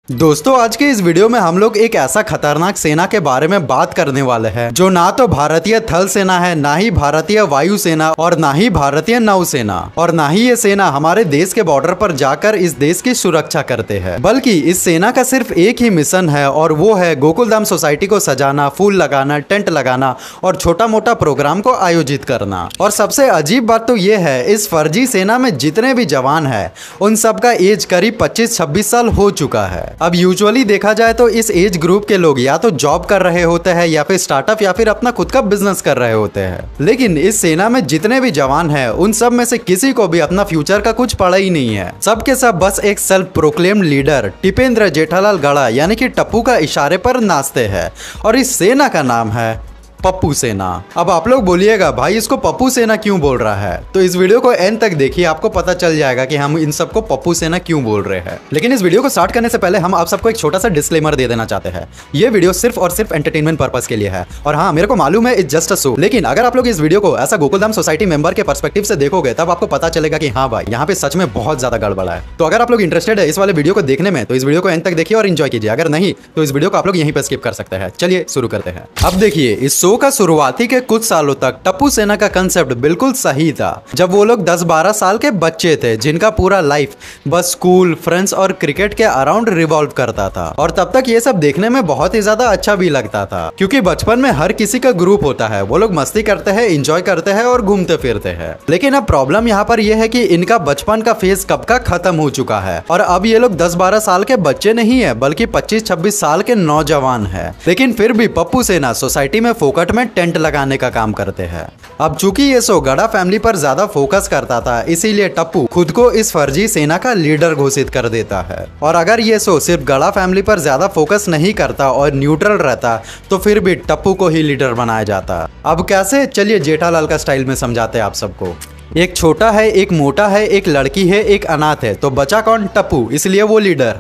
दोस्तों आज के इस वीडियो में हम लोग एक ऐसा खतरनाक सेना के बारे में बात करने वाले हैं जो ना तो भारतीय थल सेना है, ना ही भारतीय वायु सेना और ना ही भारतीय नौसेना और ना ही ये सेना हमारे देश के बॉर्डर पर जाकर इस देश की सुरक्षा करते हैं, बल्कि इस सेना का सिर्फ एक ही मिशन है और वो है गोकुलधाम सोसाइटी को सजाना, फूल लगाना, टेंट लगाना और छोटा मोटा प्रोग्राम को आयोजित करना। और सबसे अजीब बात तो ये है, इस फर्जी सेना में जितने भी जवान है उन सबका एज करीब 25-26 साल हो चुका है। अब यूजुअली देखा जाए तो इस एज ग्रुप के लोग या तो जॉब कर रहे होते हैं या फिर स्टार्टअप या फिर अपना खुद का बिजनेस कर रहे होते हैं, लेकिन इस सेना में जितने भी जवान हैं उन सब में से किसी को भी अपना फ्यूचर का कुछ पड़ा ही नहीं है। सबके सब बस एक self proclaimed leader Tipendra Jethalal गड़ा यानी कि टप्पू का इशारे पर नाचते हैं और इस सेना का नाम है पप्पू सेना। अब आप लोग बोलिएगा भाई इसको पप्पू सेना क्यों बोल रहा है, तो इस वीडियो को एंड तक देखिए, आपको पता चल जाएगा कि हम इन सबको पप्पू सेना क्यों बोल रहे हैं। लेकिन इस वीडियो को स्टार्ट करने से पहले हम आप सबको एक छोटा सा डिस्क्लेमर दे देना चाहते हैं। ये वीडियो सिर्फ और सिर्फ एंटरटेनमेंट पर्पस के लिए है और हाँ, मेरे को मालूम है इट्स जस्ट अ शो, लेकिन अगर आप लोग इस वीडियो को ऐसा गोकुलधाम सोसाइटी मेंबर के पर्सपेक्टिव से देखोगे तब आपको पता चलेगा कि हाँ भाई यहाँ पे सच में बहुत ज्यादा गड़बड़ा है। तो अगर आप लोग इंटरेस्टेड है इस वाले वीडियो को देखने में तो इस वीडियो को एंड तक देखिए और एंजॉय कीजिए, अगर नहीं तो इस वीडियो को आप लोग यहीं पर स्किप कर सकते हैं। चलिए शुरू करते हैं। अब देखिए, इस शो का शुरुआती के कुछ सालों तक टप्पू सेना का कंसेप्ट बिल्कुल सही था, जब वो लोग 10-12 साल के बच्चे थे जिनका पूरा लाइफ बस स्कूल, फ्रेंड्स और क्रिकेट के अराउंड रिवॉल्व करता था। और तब तक ये सब देखने में बहुत ही ज्यादा अच्छा भी लगता था, क्योंकि बचपन में हर किसी का ग्रुप होता है, वो लोग मस्ती करते हैं, एंजॉय करते हैं और घूमते फिरते हैं। लेकिन अब प्रॉब्लम यहाँ पर यह है कि इनका बचपन का फेज कब का खत्म हो चुका है और अब ये लोग 10-12 साल के बच्चे नहीं है बल्कि 25-26 साल के नौजवान है। लेकिन फिर भी पप्पू सेना सोसाइटी में फोकट में टेंट लगाने का काम करते हैं। अब चूंकि ये शो गड़ा फैमिली पर ज्यादा फोकस करता था, इसीलिए टप्पू खुद को इस फर्जी सेना का लीडर घोषित कर देता है। और अगर ये शो सिर्फ गड़ा फैमिली पर ज्यादा फोकस नहीं करता और न्यूट्रल रहता तो फिर भी टप्पू को ही लीडर बनाया जाता। अब कैसे, चलिए जेठालाल का स्टाइल में समझाते हैं आप सबको। एक छोटा है, एक मोटा है, एक लड़की है, एक अनाथ है, तो बचा कौन? टप्पू, इसलिए वो leader.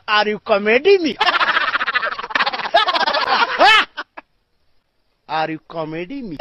Are you comedy me? Are you comedy me?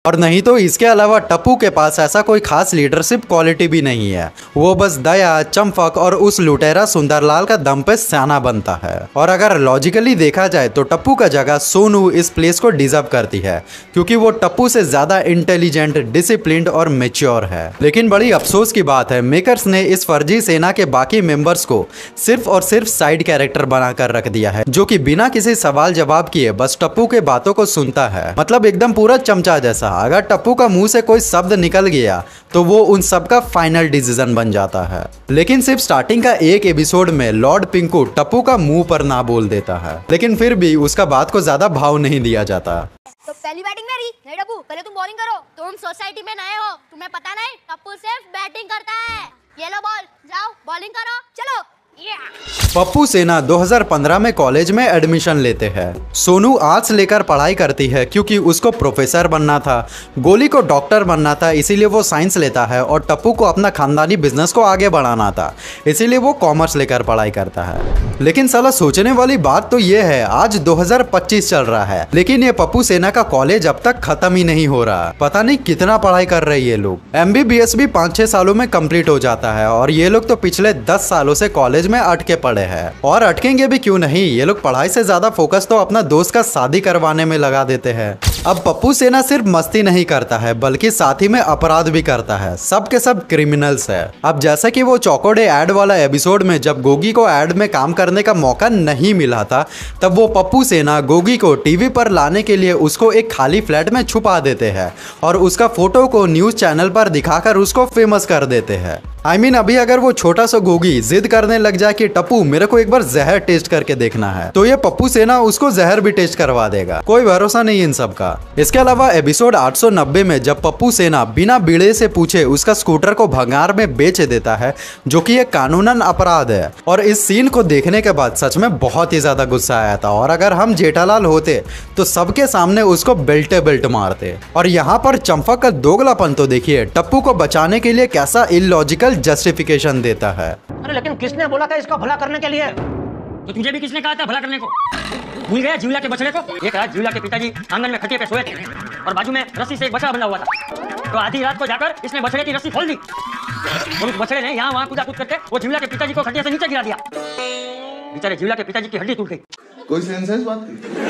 और नहीं तो इसके अलावा टप्पू के पास ऐसा कोई खास लीडरशिप क्वालिटी भी नहीं है, वो बस दया, चंपक और उस लुटेरा सुंदरलाल का दम पे स्याना बनता है। और अगर लॉजिकली देखा जाए तो टप्पू का जगह सोनू इस प्लेस को डिजर्व करती है, क्योंकि वो टप्पू से ज्यादा इंटेलिजेंट, डिसिप्लिन्ड और मेच्योर है। लेकिन बड़ी अफसोस की बात है, मेकर्स ने इस फर्जी सेना के बाकी मेंबर्स को सिर्फ और सिर्फ साइड कैरेक्टर बनाकर रख दिया है, जो कि बिना किसी सवाल जवाब किए बस टप्पू के बातों को सुनता है, मतलब एकदम पूरा चमचा जैसा। अगर टप्पू का मुंह से कोई शब्द निकल गया तो वो उन सब का फाइनल डिसीजन बन जाता है। लेकिन सिर्फ स्टार्टिंग का एक एपिसोड में लॉर्ड पिंकू टप्पू का मुंह पर ना बोल देता है, लेकिन फिर भी उसका बात को ज्यादा भाव नहीं दिया जाता। तो पहली बैटिंग मेरी। नहीं टप्पू, पहले तुम बॉलिंग करो। तुम सोसाइटी में नए हो, तुम्हें पता नहीं टप्पू सिर्फ बैटिंग करता है। ये लो बॉल, जाओ बॉलिंग करो, चलो। पप्पू सेना 2015 में कॉलेज में एडमिशन लेते हैं। सोनू आर्ट्स लेकर पढ़ाई करती है क्योंकि उसको प्रोफेसर बनना था, गोली को डॉक्टर बनना था, इसीलिए वो साइंस लेता है, और टप्पू को अपना खानदानी बिजनेस को आगे बढ़ाना था, इसीलिए वो कॉमर्स लेकर पढ़ाई करता है। लेकिन साला सोचने वाली बात तो ये है, आज 2025 चल रहा है लेकिन ये पप्पू सेना का कॉलेज अब तक खत्म ही नहीं हो रहा। पता नहीं कितना पढ़ाई कर रहे ये लोग। MBBS भी 5-6 सालों में कंप्लीट हो जाता है और ये लोग तो पिछले 10 सालों से कॉलेज में अटके पड़े हैं। और अटकेंगे भी क्यों नहीं, ये लोग पढ़ाई से ज्यादा फोकस तो अपना दोस्त का शादी करवाने में लगा देते हैं। अब पप्पू सेना सिर्फ मस्ती नहीं करता है बल्कि साथ ही में अपराध भी करता है, सब के सब क्रिमिनल्स है। अब जैसा कि वो चौकोडे एड वाला एपिसोड में जब गोगी को एड में काम करने का मौका नहीं मिला था, तब वो पप्पू सेना गोगी को टीवी पर लाने के लिए उसको एक खाली फ्लैट में छुपा देते हैं और उसका फोटो को न्यूज चैनल पर दिखाकर उसको फेमस कर देते हैं। अभी अगर वो छोटा सा गोगी जिद करने लग जाए कि टप्पू मेरे को एक बार जहर टेस्ट करके देखना है, तो ये पप्पू सेना उसको जहर भी टेस्ट करवा देगा। कोई भरोसा नहीं इन सब का। इसके अलावा एपिसोड 890 में जब पप्पू सेना बिना बीड़े से पूछे उसका स्कूटर को भंगार में बेच देता है, जो कि एक कानूनन अपराध है, और इस सीन को देखने के बाद सच में बहुत ही ज्यादा गुस्सा आया था। और अगर हम जेठालाल होते तो सबके सामने उसको बेल्टे बेल्ट मारते। और यहाँ पर चंपक का दोगलापन तो देखिए, टप्पू को बचाने के लिए कैसा इलॉजिकल जस्टिफिकेशन देता है। अरे लेकिन किसने बोला था इसका भला करने के लिए? तो तुझे भी किसने कहा था भला करने को? भूल गया जीवला के बछड़े को? एक रात जीवला के पिताजी आंगन में खटिया पे सोए थे और बाजू में रस्सी से एक बछड़ा बंधा हुआ था, तो आधी रात को जाकर इसने बछड़े की रस्सी खोल दी वो लोग बछड़े ने यहाँ वहाँ कूदा करके वो झिवला के पिताजी को खटिया से नीचे गिरा दिया। बेचारे झिवला के पिताजी की हड्डी टूट गई। कोई सेंस है इस बात की?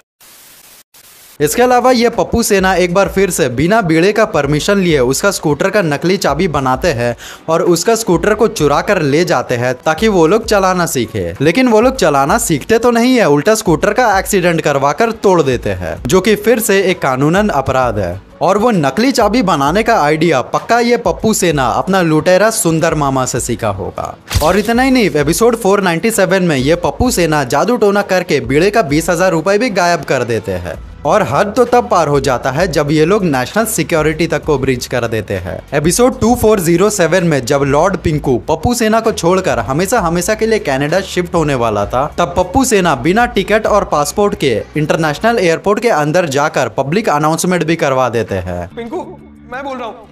इसके अलावा ये पप्पू सेना एक बार फिर से बिना बीड़े का परमिशन लिए उसका स्कूटर का नकली चाबी बनाते हैं और उसका स्कूटर को चुरा कर ले जाते हैं ताकि वो लोग चलाना सीखे। लेकिन वो लोग चलाना सीखते तो नहीं है, उल्टा स्कूटर का एक्सीडेंट करवा कर तोड़ देते हैं, जो कि फिर से एक कानूनन अपराध है। और वो नकली चाबी बनाने का आइडिया पक्का ये पप्पू सेना अपना लुटेरा सुंदर मामा से सीखा होगा। और इतना ही नहीं, एपिसोड 497 में ये पप्पू सेना जादू टोना करके बीड़े का 20,000 रुपए भी गायब कर देते हैं। और हद तो तब पार हो जाता है जब ये लोग नेशनल सिक्योरिटी तक को ब्रीच कर देते हैं। एपिसोड 2407 में जब लॉर्ड पिंकू पप्पू सेना को छोड़कर हमेशा हमेशा के लिए कनाडा शिफ्ट होने वाला था, तब पप्पू सेना बिना टिकट और पासपोर्ट के इंटरनेशनल एयरपोर्ट के अंदर जाकर पब्लिक अनाउंसमेंट भी करवा देते हैं। पिंकू, मैं बोल रहा हूँ।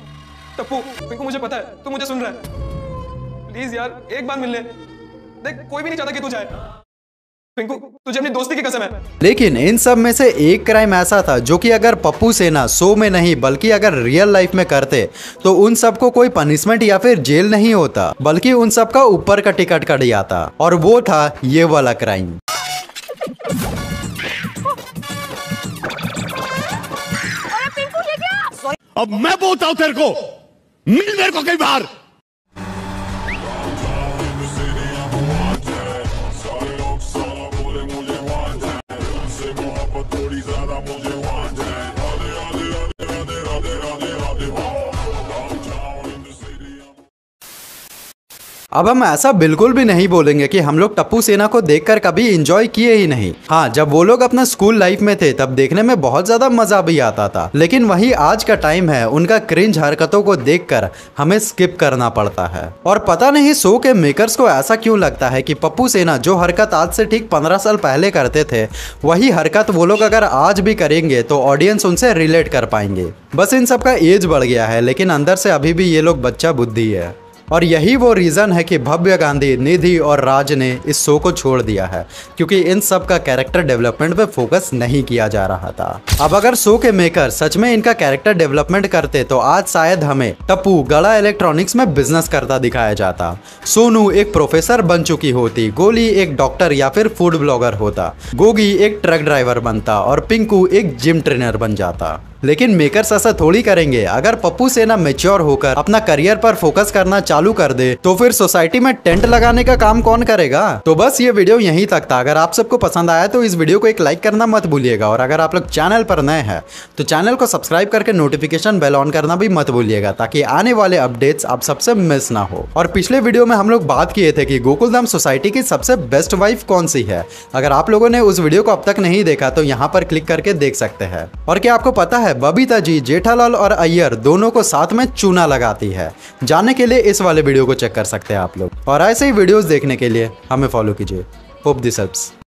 टप्पू, पिंकू मुझे पता है तू मुझे सुन रहा है। प्लीज यार एक बार मिल ले। देख कोई भी नहीं चाहता कि तू जाए। पिंकू, तुझे अपनी दोस्ती की कसम है। लेकिन इन सब में से एक क्राइम ऐसा था जो कि अगर पप्पू सेना शो में नहीं बल्कि अगर रियल लाइफ में करते तो उन सबको कोई पनिशमेंट या फिर जेल नहीं होता, बल्कि उन सब का ऊपर का टिकट कट जाता। और वो था ये वाला क्राइम। अब मैं बोलता हूं तेरे को, मिल मेरे को कई बार। अब हम ऐसा बिल्कुल भी नहीं बोलेंगे कि हम लोग टप्पू सेना को देखकर कभी एंजॉय किए ही नहीं। हाँ, जब वो लोग अपना स्कूल लाइफ में थे तब देखने में बहुत ज्यादा मजा भी आता था, लेकिन वही आज का टाइम है उनका क्रिंज हरकतों को देखकर हमें स्किप करना पड़ता है। और पता नहीं शो के मेकर्स को ऐसा क्यों लगता है कि पप्पू सेना जो हरकत आज से ठीक 15 साल पहले करते थे वही हरकत वो लोग अगर आज भी करेंगे तो ऑडियंस उनसे रिलेट कर पाएंगे। बस इन सब का एज बढ़ गया है, लेकिन अंदर से अभी भी ये लोग बच्चा बुद्धि है। और यही वो रीज़न है कि भव्य गांधी, निधि और राज ने इस शो को छोड़ दिया है, क्योंकि इन सब का कैरेक्टर डेवलपमेंट पे फोकस नहीं किया जा रहा था। अब अगर शो के मेकर सच में इनका कैरेक्टर डेवलपमेंट करते तो आज शायद हमें टप्पू गड़ा इलेक्ट्रॉनिक्स में बिजनेस करता दिखाया जाता, सोनू एक प्रोफेसर बन चुकी होती, गोली एक डॉक्टर या फिर फूड ब्लॉगर होता, गोगी एक ट्रक ड्राइवर बनता और पिंकू एक जिम ट्रेनर बन जाता। लेकिन मेकर्स ऐसा थोड़ी करेंगे। अगर पप्पू सेना मैच्योर होकर अपना करियर पर फोकस करना चालू कर दे तो फिर सोसाइटी में टेंट लगाने का काम कौन करेगा। तो बस ये वीडियो यहीं तक था। अगर आप सबको पसंद आया तो इस वीडियो को एक लाइक करना मत भूलिएगा, और अगर आप लोग चैनल पर नए हैं तो चैनल को सब्सक्राइब करके नोटिफिकेशन बेल ऑन करना भी मत भूलिएगा, ताकि आने वाले अपडेट्स आप सबसे मिस ना हो। और पिछले वीडियो में हम लोग बात किए थे कि गोकुलधाम सोसाइटी की सबसे बेस्ट वाइफ कौन सी है। अगर आप लोगों ने उस वीडियो को अब तक नहीं देखा तो यहाँ पर क्लिक करके देख सकते हैं। और क्या आपको पता है बबीता जी जेठालाल और अय्यर दोनों को साथ में चूना लगाती है। जानने के लिए इस वाले वीडियो को चेक कर सकते हैं आप लोग, और ऐसे ही वीडियोस देखने के लिए हमें फॉलो कीजिए। Hope this helps.